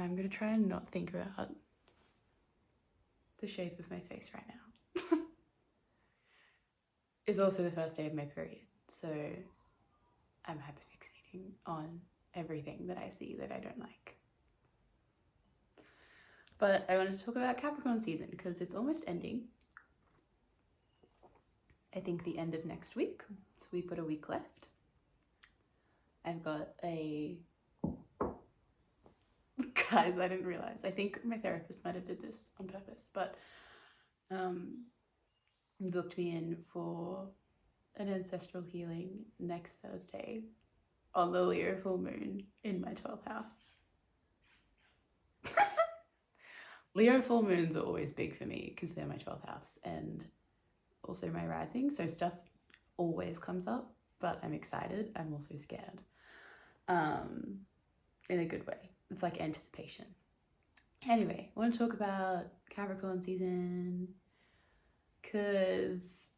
I'm gonna try and not think about the shape of my face right now. It's also the first day of my period, so I'm hyperfixating on everything that I see that I don't like. But I wanted to talk about Capricorn season because it's almost ending. I think the end of next week, so we've got a week left. I've got a... Guys, I didn't realize. I think my therapist might have did this on purpose, but booked me in for an ancestral healing next Thursday on the Leo full moon in my 12th house. Leo full moons are always big for me because they're my 12th house and also my rising, so stuff always comes up, but I'm excited. I'm also scared, in a good way. It's like anticipation. Anyway, I want to talk about Capricorn season because,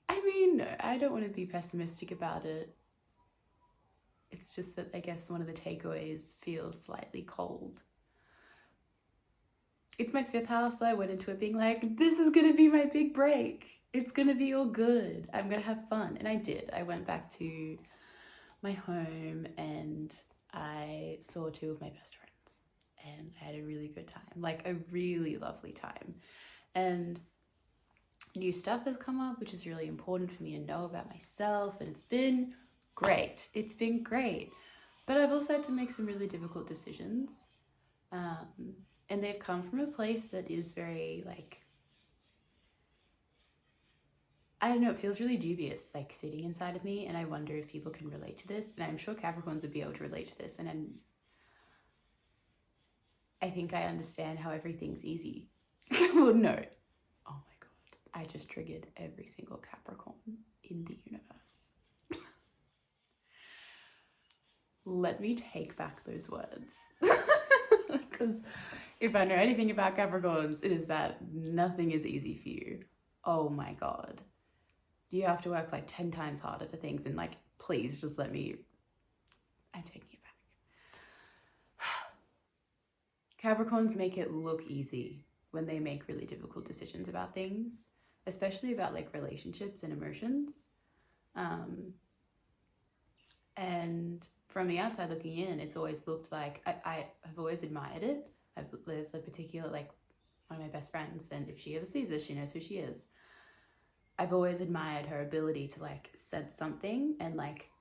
I mean, no, I don't want to be pessimistic about it. It's just that I guess one of the takeaways feels slightly cold. It's my 5th house, so I went into it being like, this is going to be my big break. It's going to be all good. I'm going to have fun. And I did. I went back to my home and I saw 2 of my best friends and I had a really good time, like a really lovely time. And new stuff has come up, which is really important for me to know about myself, and it's been great. It's been great. But I've also had to make some really difficult decisions. And they've come from a place that is very, like, I don't know, it feels really dubious, like, sitting inside of me, and I wonder if people can relate to this, and I'm sure Capricorns would be able to relate to this, and I think I understand how everything's easy. Well, no. Oh my god, I just triggered every single Capricorn in the universe. Let me take back those words. Because if I know anything about Capricorns, it is that nothing is easy for you. Oh my god. You have to work like 10 times harder for things, and like, please just let me... I'm taking it back. Capricorns make it look easy when they make really difficult decisions about things, especially about like relationships and emotions. And from the outside looking in, it's always looked like, I have always admired it. There's a particular, like, one of my best friends, and if she ever sees this, she knows who she is. I've always admired her ability to like sense something and like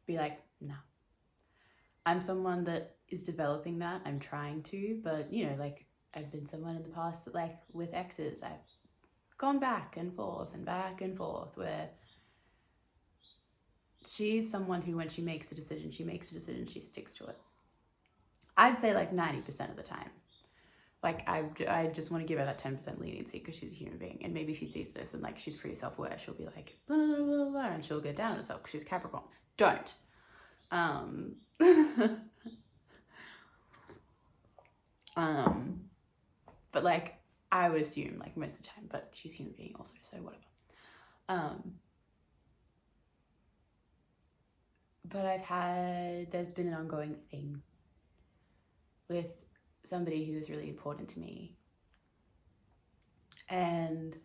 be like, no. I'm someone that is developing that. I'm trying to, but you know, like, I've been someone in the past that, like, with exes, I've gone back and forth, where she's someone who, when she makes a decision, she sticks to it. I'd say like 90% of the time. Like, I just want to give her that 10% leniency because she's a human being, and maybe she sees this and like she's pretty self-aware. She'll be like, blah, blah, blah, blah, and she'll get down on herself because she's Capricorn. Don't. But like, I would assume like most of the time, but she's a human being also, so whatever. But there's been an ongoing thing with somebody who is really important to me. And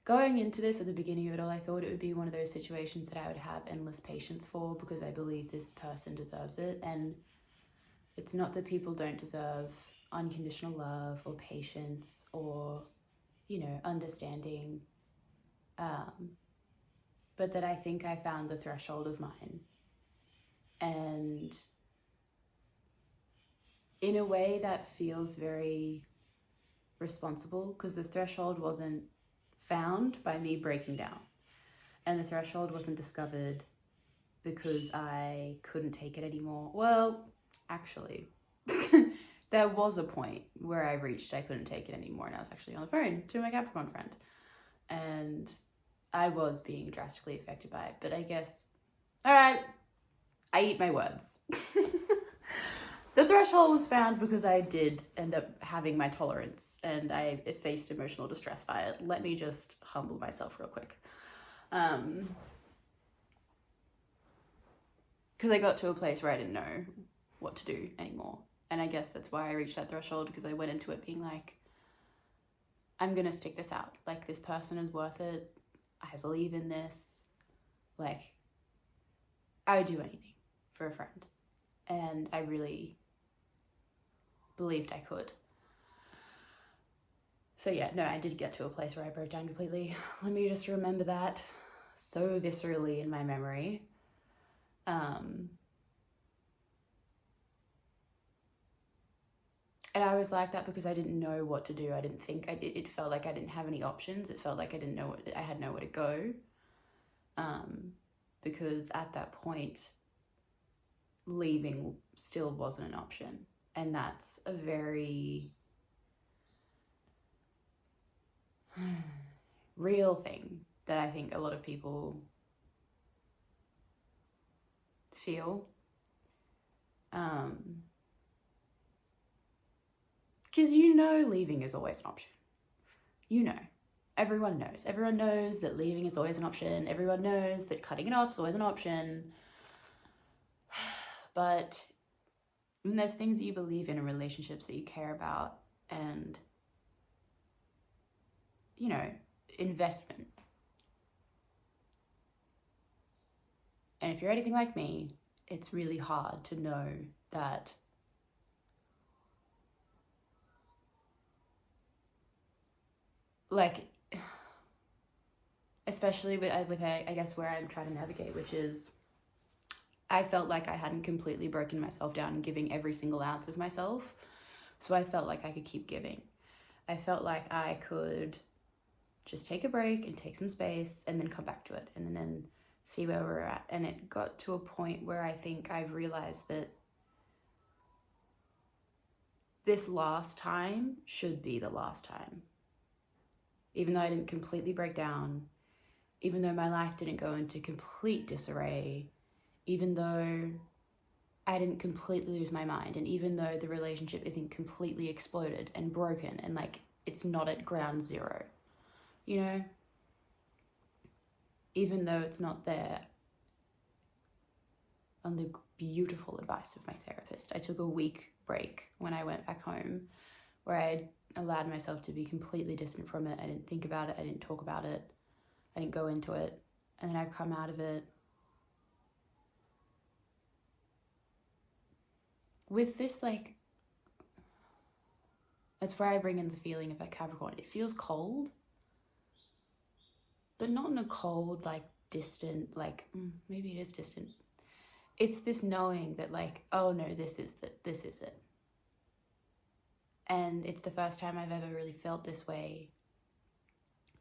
going into this at the beginning of it all, I thought it would be one of those situations that I would have endless patience for because I believe this person deserves it. And it's not that people don't deserve unconditional love or patience or, you know, understanding. But that I think I found the threshold of mine. And in a way that feels very responsible, because the threshold wasn't found by me breaking down. And the threshold wasn't discovered because I couldn't take it anymore. Well, actually, there was a point where I reached I couldn't take it anymore, and I was actually on the phone to my Capricorn friend. And I was being drastically affected by it, but I guess, all right, I eat my words. The threshold was found because I did end up having my tolerance and I faced emotional distress by it. Let me just humble myself real quick. Because I got to a place where I didn't know what to do anymore. And I guess that's why I reached that threshold, because I went into it being like, I'm gonna stick this out. Like, this person is worth it. I believe in this. Like, I would do anything for a friend. And I really believed I could. So yeah, no, I did get to a place where I broke down completely. Let me just remember that so viscerally in my memory. And I was like that because I didn't know what to do. I didn't think, it felt like I didn't have any options. It felt like I didn't know, I had nowhere to go. Because at that point, leaving still wasn't an option. And that's a very real thing that I think a lot of people feel. Because you know leaving is always an option. You know. Everyone knows. Everyone knows that leaving is always an option. Everyone knows that cutting it off is always an option. But when there's things that you believe in and relationships that you care about and, you know, investment. And if you're anything like me, it's really hard to know that like, especially with I guess where I'm trying to navigate, which is I felt like I hadn't completely broken myself down and giving every single ounce of myself. So I felt like I could keep giving. I felt like I could just take a break and take some space and then come back to it and then see where we're at. And it got to a point where I think I've realized that this last time should be the last time. Even though I didn't completely break down, even though my life didn't go into complete disarray, even though I didn't completely lose my mind, and even though the relationship isn't completely exploded and broken and like it's not at ground zero, you know, even though it's not there, on the beautiful advice of my therapist, I took a week break when I went back home where I allowed myself to be completely distant from it. I didn't think about it. I didn't talk about it. I didn't go into it. And then I've come out of it with this, like, that's where I bring in the feeling of like Capricorn. It feels cold, but not in a cold, like distant, like maybe it is distant. It's this knowing that like, oh no, this is it. And it's the first time I've ever really felt this way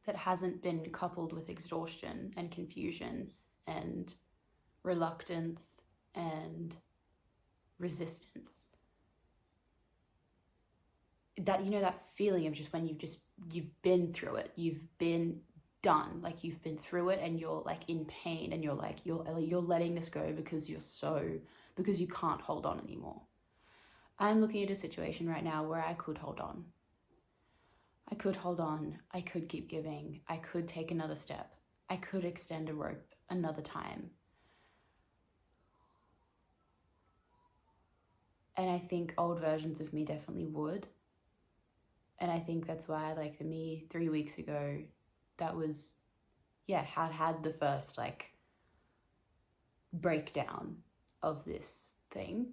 that hasn't been coupled with exhaustion and confusion and reluctance and resistance. That, you know, that feeling of just when you've been through it, you've been done, like you've been through it and you're like in pain and you're like, you're letting this go because because you can't hold on anymore. I'm looking at a situation right now where I could hold on. I could hold on. I could keep giving. I could take another step. I could extend a rope another time. And I think old versions of me definitely would. And I think that's why, like, for me 3 weeks ago, that was, yeah, had the first, like, breakdown of this thing.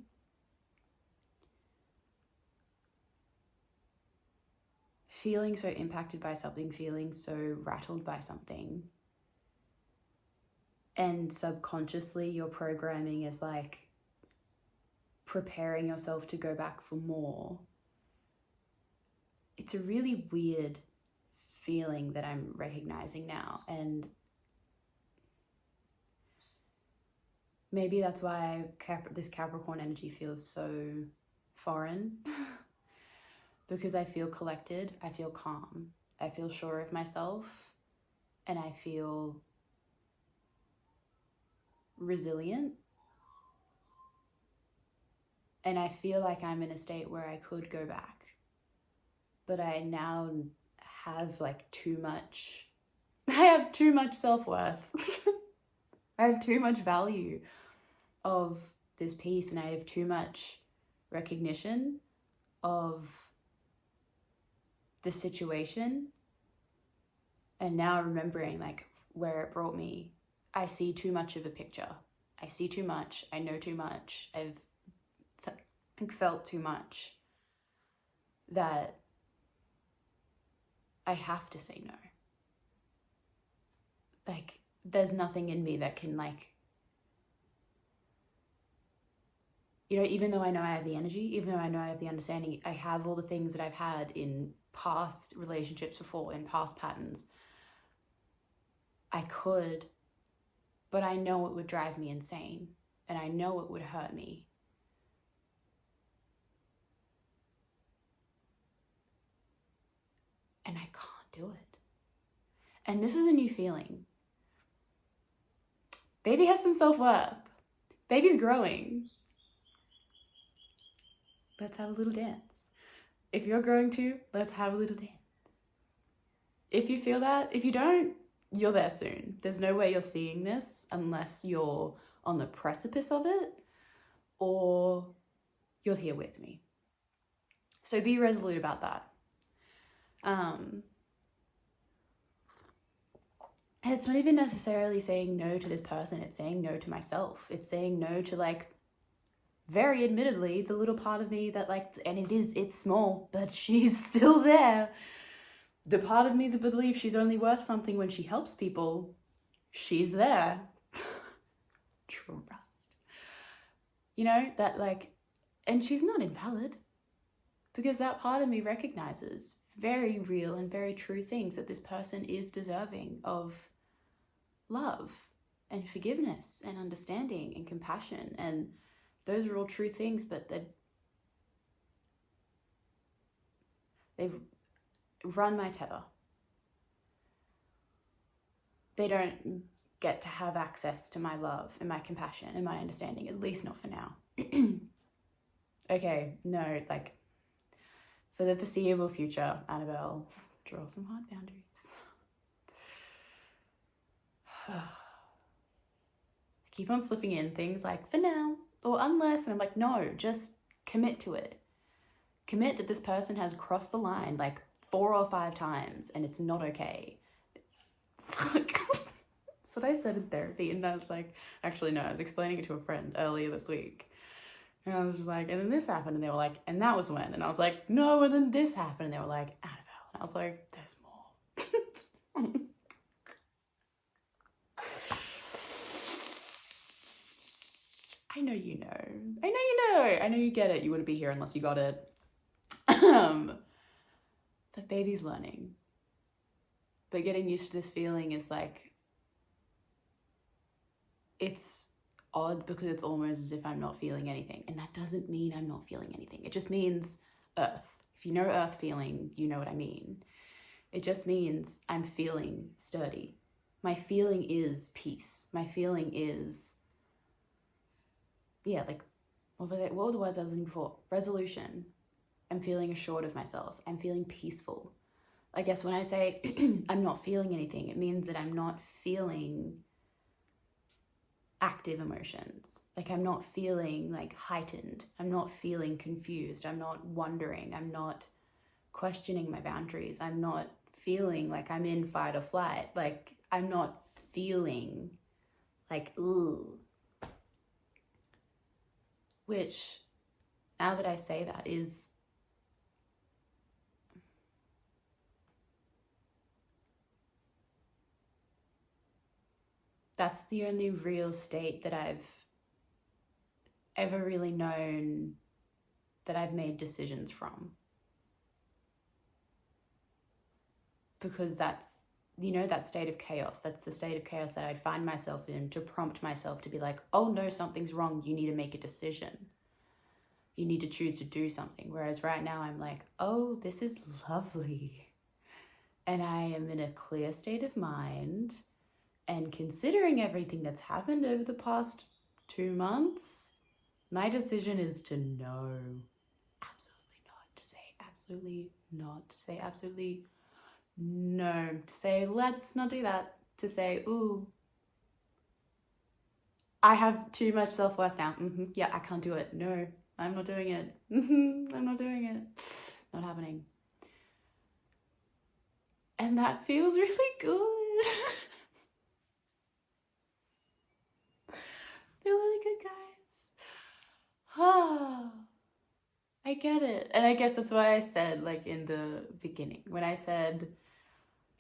Feeling so impacted by something, feeling so rattled by something, and subconsciously your programming is like preparing yourself to go back for more. It's a really weird feeling that I'm recognizing now, and maybe that's why this Capricorn energy feels so foreign. Because I feel collected, I feel calm, I feel sure of myself, and I feel resilient. And I feel like I'm in a state where I could go back. But I now have like too much, I have too much self-worth. I have too much value of this piece, and I have too much recognition of the situation, and now remembering like where it brought me. I see too much of a picture. I see too much. I know too much. I've felt too much, that I have to say no. Like, there's nothing in me that can, like, you know, even though I know I have the energy, even though I know I have the understanding, I have all the things that I've had in past relationships before, in past patterns. I could, but I know it would drive me insane, and I know it would hurt me. And I can't do it. And this is a new feeling. Baby has some self-worth. Baby's growing. Let's have a little dance. If you're growing too, let's have a little dance. If you feel that, if you don't, you're there soon. There's no way you're seeing this unless you're on the precipice of it, or you're here with me. So be resolute about that. And it's not even necessarily saying no to this person, it's saying no to myself. It's saying no to, like, very admittedly, the little part of me that, like, and it's small, but she's still there. The part of me that believes she's only worth something when she helps people, she's there. Trust. You know, that, like, and she's not invalid, because that part of me recognizes very real and very true things, that this person is deserving of love and forgiveness and understanding and compassion, and those are all true things, but they've run my tether. They don't get to have access to my love and my compassion and my understanding, at least not for now. Okay, no, like, for the foreseeable future, Annabelle, draw some hard boundaries. I keep on slipping in things like, for now, or unless, and I'm like, no, just commit to it. Commit that this person has crossed the line like 4 or 5 times, and it's not okay. Fuck. That's what I said in therapy, and I was like, actually no, I was explaining it to a friend earlier this week. And I was just like, and then this happened, and they were like, and that was when? And I was like, no, and then this happened, and they were like, Annabelle. And I was like, there's more. I know you know. I know you know. I know you get it. You wouldn't be here unless you got it. But baby's learning. But getting used to this feeling is like, it's odd because it's almost as if I'm not feeling anything. And that doesn't mean I'm not feeling anything. It just means earth. If you know earth feeling, you know what I mean. It just means I'm feeling sturdy. My feeling is peace. My feeling is, yeah, like, what were the words I was looking for? Resolution. I'm feeling assured of myself. I'm feeling peaceful. I guess when I say I'm not feeling anything, it means that I'm not feeling active emotions. Like, I'm not feeling like heightened. I'm not feeling confused. I'm not wondering. I'm not questioning my boundaries. I'm not feeling like I'm in fight or flight. Like, I'm not feeling like, ooh. Which, now that I say that, is that's the only real state that I've ever really known that I've made decisions from. Because that's, you know, that state of chaos. That's the state of chaos that I'd find myself in to prompt myself to be like, oh no, something's wrong. You need to make a decision. You need to choose to do something. Whereas right now I'm like, oh, this is lovely. And I am in a clear state of mind. And considering everything that's happened over the past 2 months, my decision is to no. Absolutely not. To say absolutely not. To say absolutely no. To say, let's not do that. To say, ooh, I have too much self-worth now. Yeah, I can't do it. No. I'm not doing it. I'm not doing it. Not happening. And that feels really good. Feels really good, guys. I get it. And I guess that's why I said, like, in the beginning, when I said,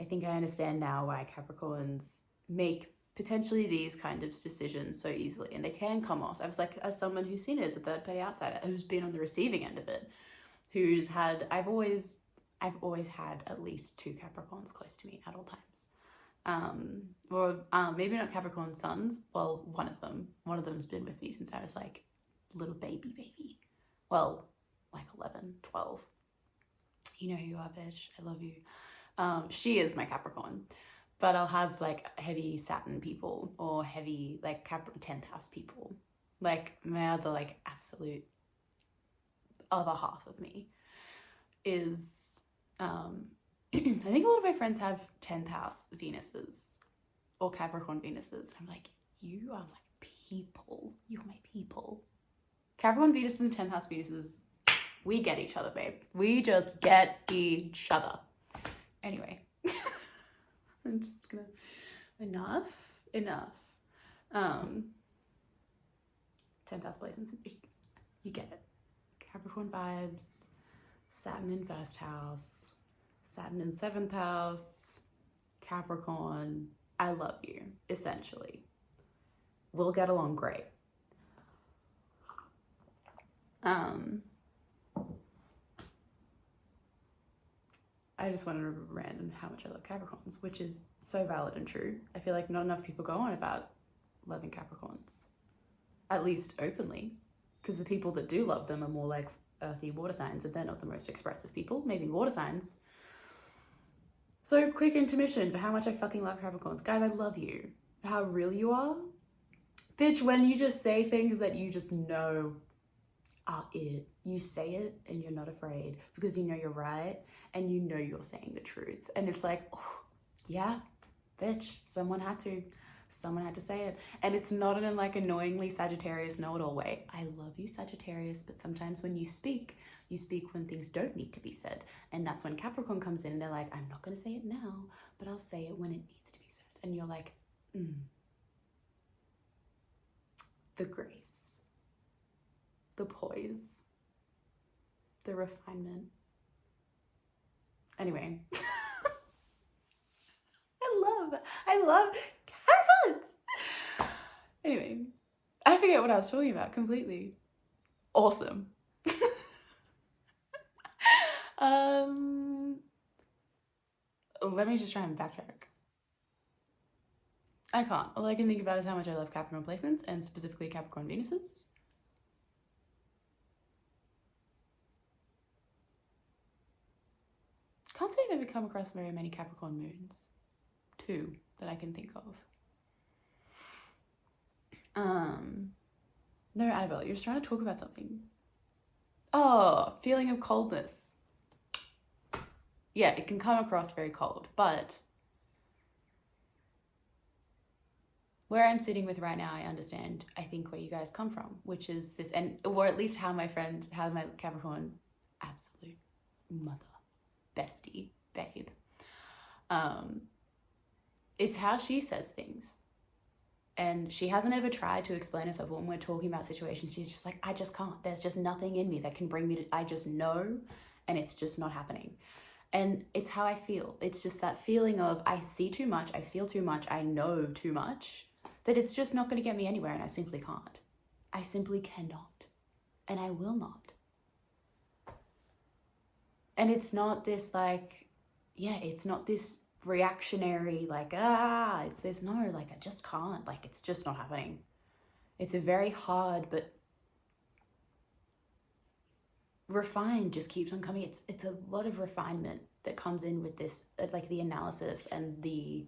I think I understand now why Capricorns make potentially these kind of decisions so easily, and they can come off. I was like, as someone who's seen it as a third party outsider, who's been on the receiving end of it, who's had, I've always had at least 2 Capricorns close to me at all times. Maybe not Capricorn sons. Well, one of them's been with me since I was like little baby. Well, like 11, 12. You know who you are, bitch. I love you. She is my Capricorn, but I'll have like heavy Saturn people or heavy like 10th house people. Like my other like absolute other half of me is, I think a lot of my friends have 10th house Venuses or Capricorn Venuses. I'm like, you are my people. You're my people. Capricorn Venuses and 10th house Venuses, we get each other, babe. We just get each other. Anyway, I'm just gonna, enough. 10th house placements, you get it. Capricorn vibes, Saturn in 1st house, Saturn in 7th house, Capricorn, I love you, essentially. We'll get along great. I just wanted to rant on how much I love Capricorns, which is so valid and true. I feel like not enough people go on about loving Capricorns, at least openly, because the people that do love them are more like earthy water signs, and they're not the most expressive people, maybe water signs. So quick intermission for how much I fucking love Capricorns. Guys, I love you. How real you are. Bitch, when you just say things that you just know are it. You say it and you're not afraid because you know you're right and you know you're saying the truth. And it's like, oh, yeah, bitch, someone had to say it. And it's not in a like annoyingly Sagittarius know-it-all way. I love you, Sagittarius, but sometimes when you speak when things don't need to be said. And that's when Capricorn comes in and they're like, I'm not going to say it now, but I'll say it when it needs to be said. And you're like, the grace, the poise, the refinement. Anyway, I love carrots. Anyway, I forget what I was talking about completely. Awesome. Let me just try and backtrack. I can't. All I can think about is how much I love Capricorn placements and specifically Capricorn Venuses. Can't say I've ever come across very many Capricorn moons. 2 that I can think of. No, Annabelle, you're just trying to talk about something. Oh, feeling of coldness. Yeah, it can come across very cold, but where I'm sitting with right now, I understand, I think, where you guys come from, which is this, and or at least how my Capricorn absolute mother, bestie, babe, it's how she says things. And she hasn't ever tried to explain herself. When we're talking about situations, she's just like, I just can't. There's just nothing in me that can bring me to, I just know, and it's just not happening. And it's how I feel. It's just that feeling of I see too much, I feel too much, I know too much, that it's just not going to get me anywhere, and I simply can't. I simply cannot. And I will not. And it's not this like, yeah, it's not this reactionary like, it's this, no, like I just can't, like it's just not happening. It's a very hard but refined just keeps on coming. It's a lot of refinement that comes in with this, like the analysis and the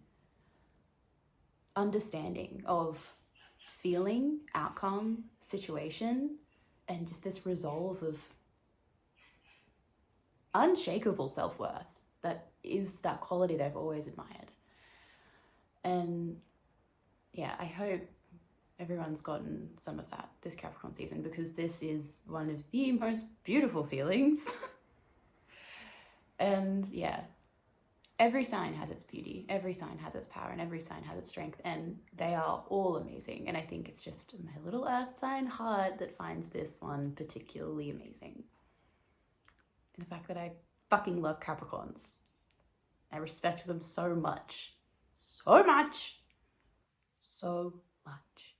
understanding of feeling, outcome, situation, and just this resolve of unshakable self-worth that is that quality that I've always admired. And yeah, I hope everyone's gotten some of that this Capricorn season, because this is one of the most beautiful feelings. And yeah, every sign has its beauty, every sign has its power, and every sign has its strength, and they are all amazing. And I think it's just my little earth sign heart that finds this one particularly amazing. And the fact that I fucking love Capricorns. I respect them so much. So much. So much.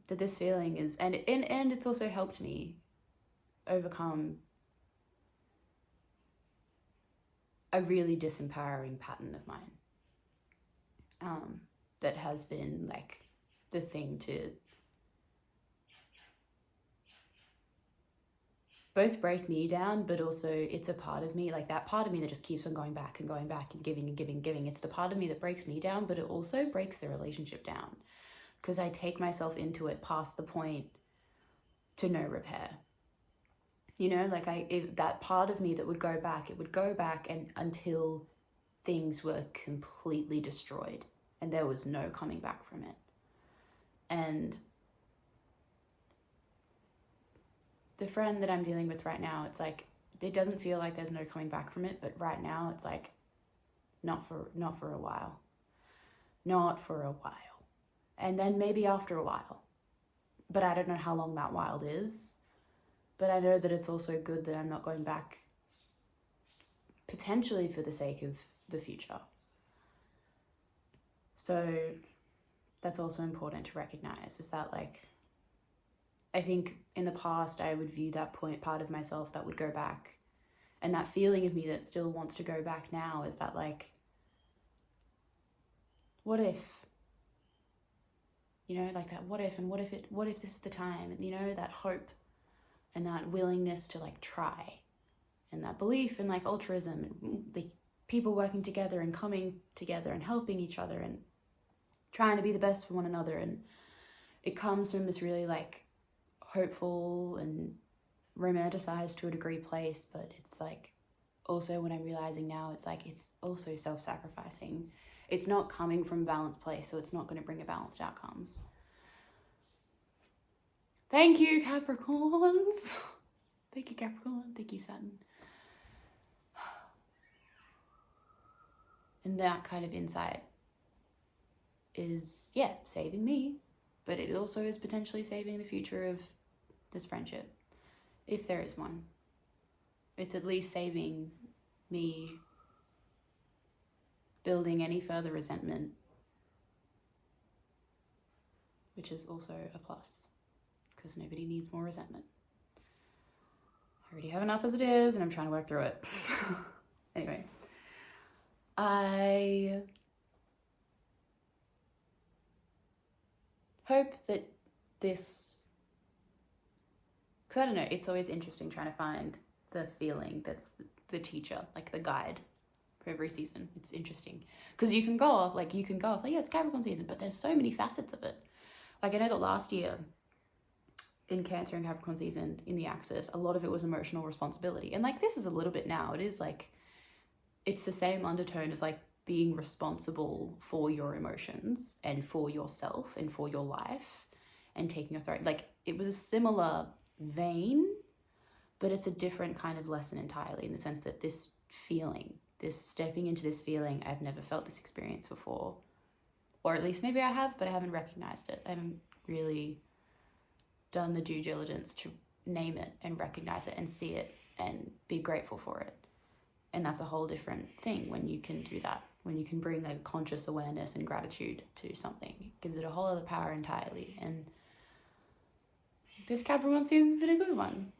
That this feeling is, and it's also helped me overcome a really disempowering pattern of mine, that has been like the thing to both break me down, but also it's a part of me, like that part of me that just keeps on going back and going back and giving and giving and giving. It's the part of me that breaks me down, but it also breaks the relationship down, because I take myself into it past the point to no repair. You know, like that part of me that would go back, it would go back and until things were completely destroyed and there was no coming back from it. And the friend that I'm dealing with right now, it's like, it doesn't feel like there's no coming back from it, but right now it's like, not for a while. Not for a while. And then maybe after a while. But I don't know how long that while is. But I know that it's also good that I'm not going back, potentially for the sake of the future. So that's also important to recognize, is that like, I think in the past I would view that part of myself that would go back, and that feeling of me that still wants to go back now is that like, what if? You know, like that what if, and what if this is the time, and you know, that hope and that willingness to like try, and that belief in like altruism and the people working together and coming together and helping each other and trying to be the best for one another. And it comes from this really like hopeful and romanticized to a degree place, but it's like also when I'm realizing now, it's like it's also self-sacrificing. It's not coming from a balanced place, so it's not going to bring a balanced outcome. Thank you, Capricorns. Thank you, Capricorn. Thank you, Saturn. And that kind of insight is, yeah, saving me, but it also is potentially saving the future of this friendship, if there is one. It's at least saving me building any further resentment, which is also a plus, because nobody needs more resentment. I already have enough as it is, and I'm trying to work through it. Anyway, I hope that this, because I don't know, it's always interesting trying to find the feeling that's the teacher, like the guide for every season. It's interesting because you can go off like, yeah, it's Capricorn season, but there's so many facets of it. Like I know that last year in Cancer and Capricorn season in the axis, a lot of it was emotional responsibility. And like, this is a little bit now, it is like, it's the same undertone of like being responsible for your emotions and for yourself and for your life and taking authority. Like it was a similar vein, but it's a different kind of lesson entirely, in the sense that this feeling, this stepping into this feeling, I've never felt this experience before, or at least maybe I have, but I haven't recognized it. I haven't really done the due diligence to name it and recognize it and see it and be grateful for it. And that's a whole different thing when you can do that, when you can bring a conscious awareness and gratitude to something. It gives it a whole other power entirely. And this Capricorn season's been a good one.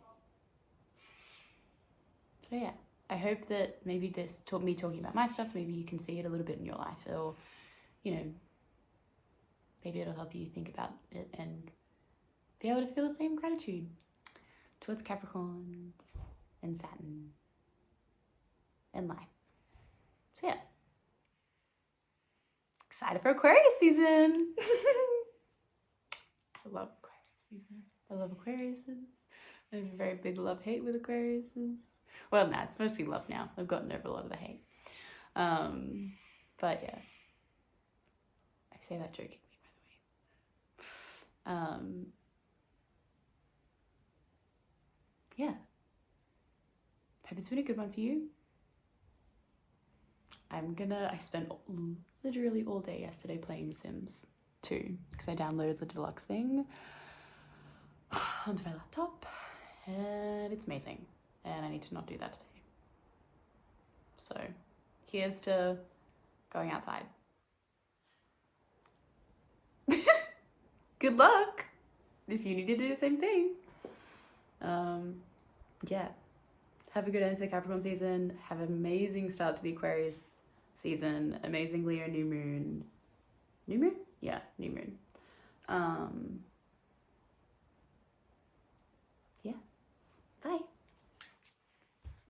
So yeah, I hope that maybe this taught me talking about my stuff, maybe you can see it a little bit in your life, or, you know, maybe it'll help you think about it and be able to feel the same gratitude towards Capricorns and Saturn and life. So yeah, excited for Aquarius season. I love Aquarius season. I love Aquariuses. I have a very big love-hate with Aquariuses. Well, nah, it's mostly love now. I've gotten over a lot of the hate. But yeah, I say that jokingly, by the way. Yeah. Hope it's been a good one for you. I spent literally all day yesterday playing The Sims 2 because I downloaded the deluxe thing onto my laptop and it's amazing and I need to not do that today. So here's to going outside. Good luck if you need to do the same thing. Yeah. Have a good end to the Capricorn season. Have an amazing start to the Aquarius season. Amazing Leo new moon. New moon? Yeah, new moon. Yeah. Bye.